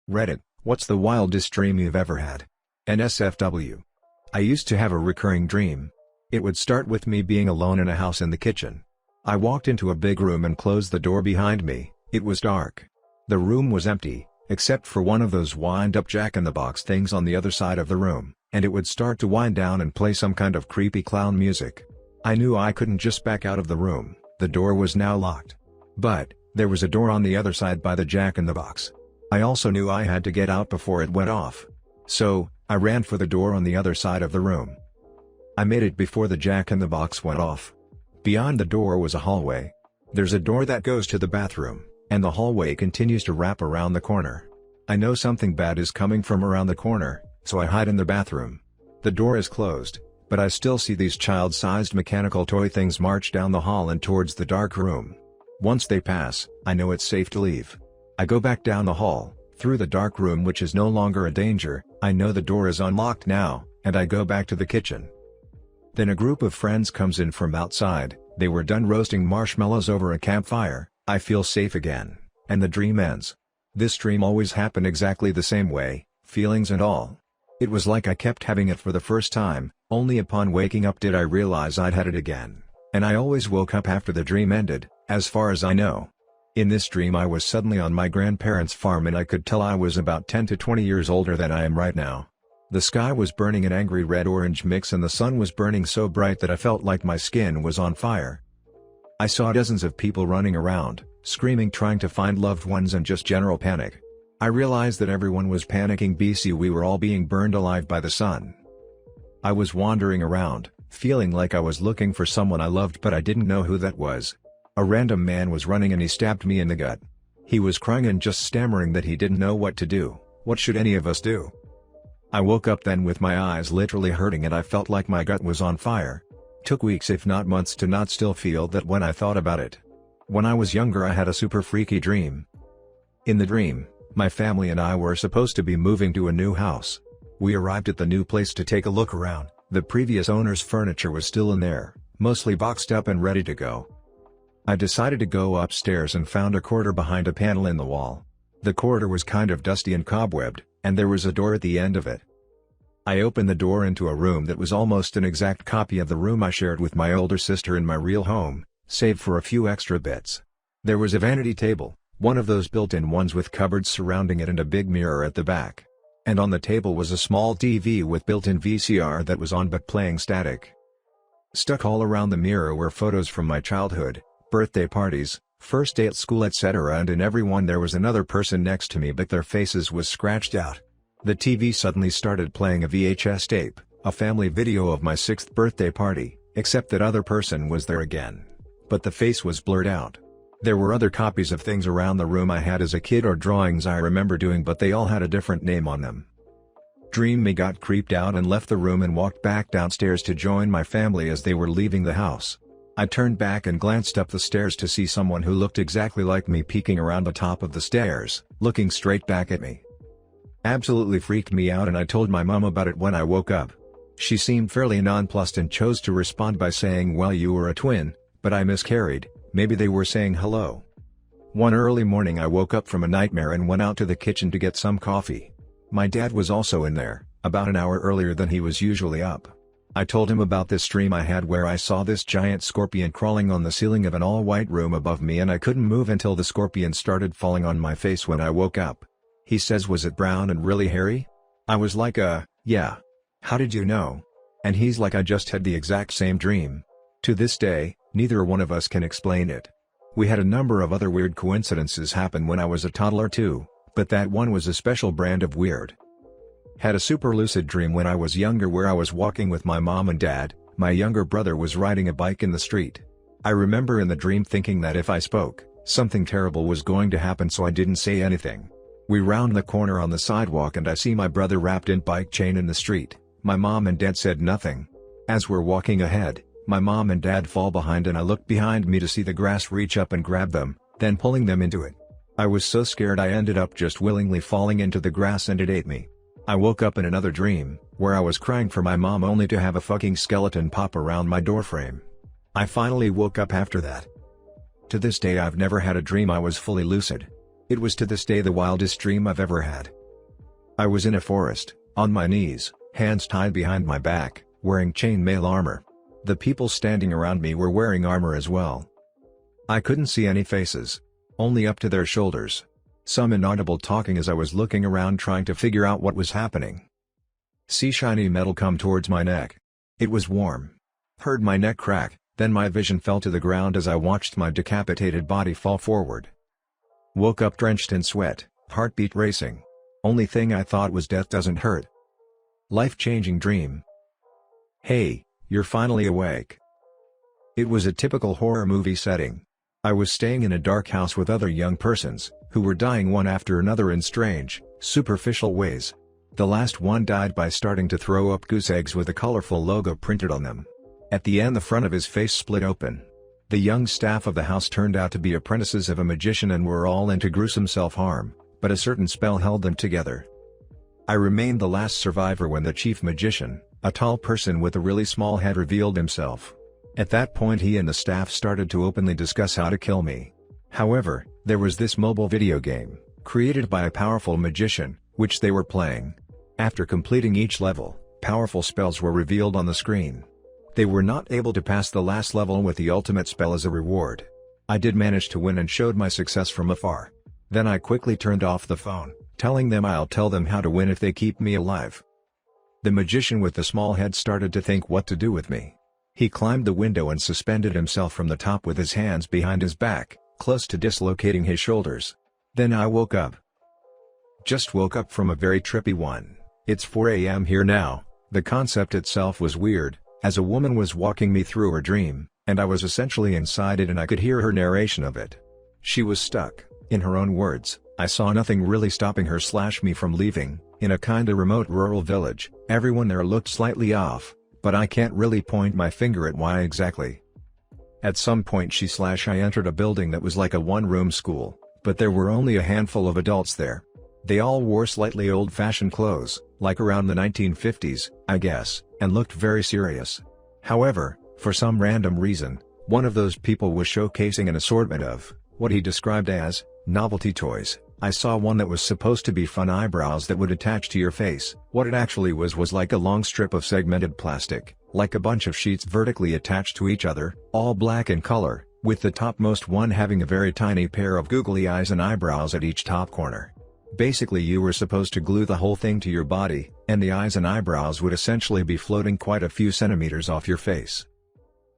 Reddit, what's the wildest dream you've ever had? NSFW. I used to have a recurring dream. It would start with me being alone in a house in the kitchen. I walked into a big room and closed the door behind me. It was dark. The room was empty, except for one of those wind-up jack-in-the-box things on the other side of the room, and it would start to wind down and play some kind of creepy clown music. I knew I couldn't just back out of the room, the door was now locked. But there was a door on the other side by the jack-in-the-box. I also knew I had to get out before it went off. So, I ran for the door on the other side of the room. I made it before the jack-in-the-box went off. Beyond the door was a hallway. There's a door that goes to the bathroom, and the hallway continues to wrap around the corner. I know something bad is coming from around the corner, so I hide in the bathroom. The door is closed, but I still see these child-sized mechanical toy things march down the hall and towards the dark room. Once they pass, I know it's safe to leave. I go back down the hall, through the dark room which is no longer a danger. I know the door is unlocked now, and I go back to the kitchen. Then a group of friends comes in from outside. They were done roasting marshmallows over a campfire. I feel safe again, and the dream ends. This dream always happened exactly the same way, feelings and all. It was like I kept having it for the first time, only upon waking up did I realize I'd had it again. And I always woke up after the dream ended, as far as I know. In this dream I was suddenly on my grandparents' farm and I could tell I was about 10 to 20 years older than I am right now. The sky was burning an angry red-orange mix and the sun was burning so bright that I felt like my skin was on fire. I saw dozens of people running around, screaming, trying to find loved ones, and just general panic. I realized that everyone was panicking BC we were all being burned alive by the sun. I was wandering around, feeling like I was looking for someone I loved but I didn't know who that was. A random man was running and he stabbed me in the gut. He was crying and just stammering that he didn't know what to do. What should any of us do? I woke up then with my eyes literally hurting and I felt like my gut was on fire. Took weeks if not months to not still feel that when I thought about it. When I was younger I had a super freaky dream. In the dream, my family and I were supposed to be moving to a new house. We arrived at the new place to take a look around. The previous owner's furniture was still in there, mostly boxed up and ready to go. I decided to go upstairs and found a corridor behind a panel in the wall. The corridor was kind of dusty and cobwebbed, and there was a door at the end of it. I opened the door into a room that was almost an exact copy of the room I shared with my older sister in my real home, save for a few extra bits. There was a vanity table, one of those built-in ones with cupboards surrounding it and a big mirror at the back. And on the table was a small TV with built-in VCR that was on but playing static. Stuck all around the mirror were photos from my childhood, birthday parties, first day at school, etc., and in every one there was another person next to me but their faces was scratched out. The TV suddenly started playing a VHS tape, a family video of my 6th birthday party, except that other person was there again. But the face was blurred out. There were other copies of things around the room I had as a kid or drawings I remember doing but they all had a different name on them. Dream me got creeped out and left the room and walked back downstairs to join my family as they were leaving the house. I turned back and glanced up the stairs to see someone who looked exactly like me peeking around the top of the stairs, looking straight back at me. Absolutely freaked me out and I told my mom about it when I woke up. She seemed fairly nonplussed and chose to respond by saying, "Well, you were a twin, but I miscarried, maybe they were saying hello." One early morning I woke up from a nightmare and went out to the kitchen to get some coffee. My dad was also in there, about an hour earlier than he was usually up. I told him about this dream I had where I saw this giant scorpion crawling on the ceiling of an all-white room above me and I couldn't move until the scorpion started falling on my face when I woke up. He says, "Was it brown and really hairy?" I was like, yeah. How did you know?" And he's like, "I just had the exact same dream." To this day, neither one of us can explain it. We had a number of other weird coincidences happen when I was a toddler too, but that one was a special brand of weird. Had a super lucid dream when I was younger where I was walking with my mom and dad. My younger brother was riding a bike in the street. I remember in the dream thinking that if I spoke, something terrible was going to happen, so I didn't say anything. We round the corner on the sidewalk and I see my brother wrapped in bike chain in the street. My mom and dad said nothing. As we're walking ahead, my mom and dad fall behind and I look behind me to see the grass reach up and grab them, then pulling them into it. I was so scared I ended up just willingly falling into the grass and it ate me. I woke up in another dream, where I was crying for my mom only to have a fucking skeleton pop around my doorframe. I finally woke up after that. To this day I've never had a dream I was fully lucid. It was to this day the wildest dream I've ever had. I was in a forest, on my knees, hands tied behind my back, wearing chainmail armor. The people standing around me were wearing armor as well. I couldn't see any faces. Only up to their shoulders. Some inaudible talking as I was looking around trying to figure out what was happening. See shiny metal come towards my neck. It was warm. Heard my neck crack, then my vision fell to the ground as I watched my decapitated body fall forward. Woke up drenched in sweat, heartbeat racing. Only thing I thought was death doesn't hurt. Life-changing dream. Hey, you're finally awake. It was a typical horror movie setting. I was staying in a dark house with other young persons, who were dying one after another in strange, superficial ways. The last one died by starting to throw up goose eggs with a colorful logo printed on them. At the end the front of his face split open. The young staff of the house turned out to be apprentices of a magician and were all into gruesome self-harm, but a certain spell held them together. I remained the last survivor when the chief magician, a tall person with a really small head, revealed himself. At that point he and the staff started to openly discuss how to kill me. However, there was this mobile video game, created by a powerful magician, which they were playing. After completing each level, powerful spells were revealed on the screen. They were not able to pass the last level with the ultimate spell as a reward. I did manage to win and showed my success from afar. Then I quickly turned off the phone, telling them I'll tell them how to win if they keep me alive. The magician with the small head started to think what to do with me. He climbed the window and suspended himself from the top with his hands behind his back, close to dislocating his shoulders. Then I woke up. Just woke up from a very trippy one. It's 4 a.m. here now. The concept itself was weird, as a woman was walking me through her dream, and I was essentially inside it and I could hear her narration of it. She was stuck. In her own words, I saw nothing really stopping her/me from leaving. In a kinda remote rural village, everyone there looked slightly off, but I can't really point my finger at why exactly. At some point she/I entered a building that was like a one-room school, but there were only a handful of adults there. They all wore slightly old-fashioned clothes, like around the 1950s, I guess, and looked very serious. However, for some random reason, one of those people was showcasing an assortment of, what he described as, novelty toys. I saw one that was supposed to be fun eyebrows that would attach to your face. What it actually was like a long strip of segmented plastic, like a bunch of sheets vertically attached to each other, all black in color, with the topmost one having a very tiny pair of googly eyes and eyebrows at each top corner. Basically you were supposed to glue the whole thing to your body, and the eyes and eyebrows would essentially be floating quite a few centimeters off your face.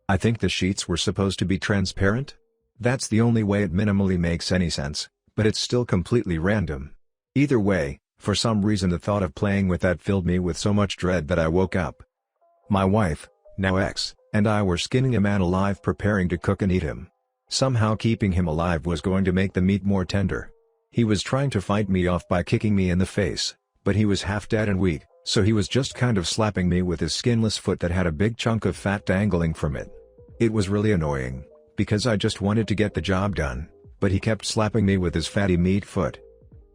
I think the sheets were supposed to be transparent? That's the only way it minimally makes any sense, but it's still completely random. Either way, for some reason the thought of playing with that filled me with so much dread that I woke up. My wife, now ex, and I were skinning a man alive, preparing to cook and eat him. Somehow keeping him alive was going to make the meat more tender. He was trying to fight me off by kicking me in the face, but he was half dead and weak, so he was just kind of slapping me with his skinless foot that had a big chunk of fat dangling from it. It was really annoying, because I just wanted to get the job done, but he kept slapping me with his fatty meat foot.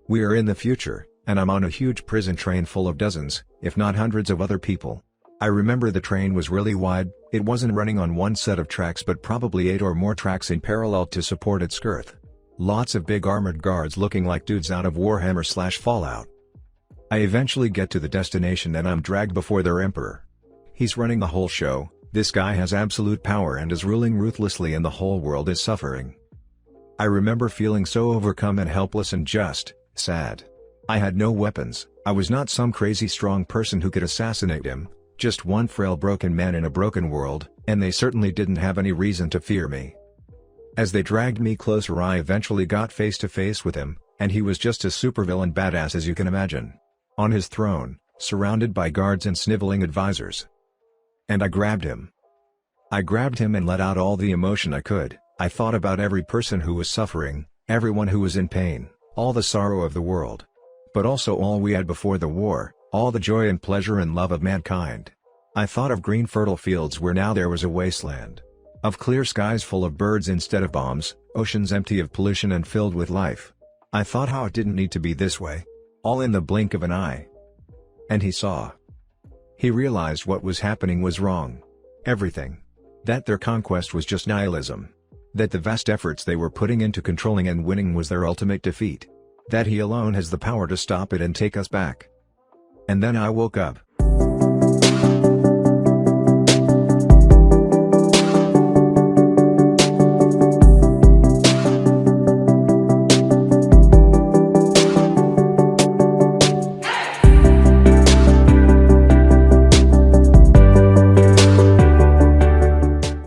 We are in the future, and I'm on a huge prison train full of dozens, if not hundreds of other people. I remember the train was really wide. It wasn't running on one set of tracks but probably 8 or more tracks in parallel to support its girth. Lots of big armored guards looking like dudes out of Warhammer/Fallout. I eventually get to the destination and I'm dragged before their emperor. He's running the whole show. This guy has absolute power and is ruling ruthlessly, and the whole world is suffering. I remember feeling so overcome and helpless and just sad. I had no weapons. I was not some crazy strong person who could assassinate him, just one frail broken man in a broken world, and they certainly didn't have any reason to fear me. As they dragged me closer I eventually got face to face with him, and he was just as supervillain badass as you can imagine. On his throne, surrounded by guards and sniveling advisors. And I grabbed him. I grabbed him and let out all the emotion I could. I thought about every person who was suffering, everyone who was in pain, all the sorrow of the world. But also all we had before the war, all the joy and pleasure and love of mankind. I thought of green fertile fields where now there was a wasteland. Of clear skies full of birds instead of bombs, oceans empty of pollution and filled with life. I thought how it didn't need to be this way. All in the blink of an eye. And he saw. He realized what was happening was wrong. Everything. That their conquest was just nihilism. That the vast efforts they were putting into controlling and winning was their ultimate defeat. That he alone has the power to stop it and take us back. And then I woke up.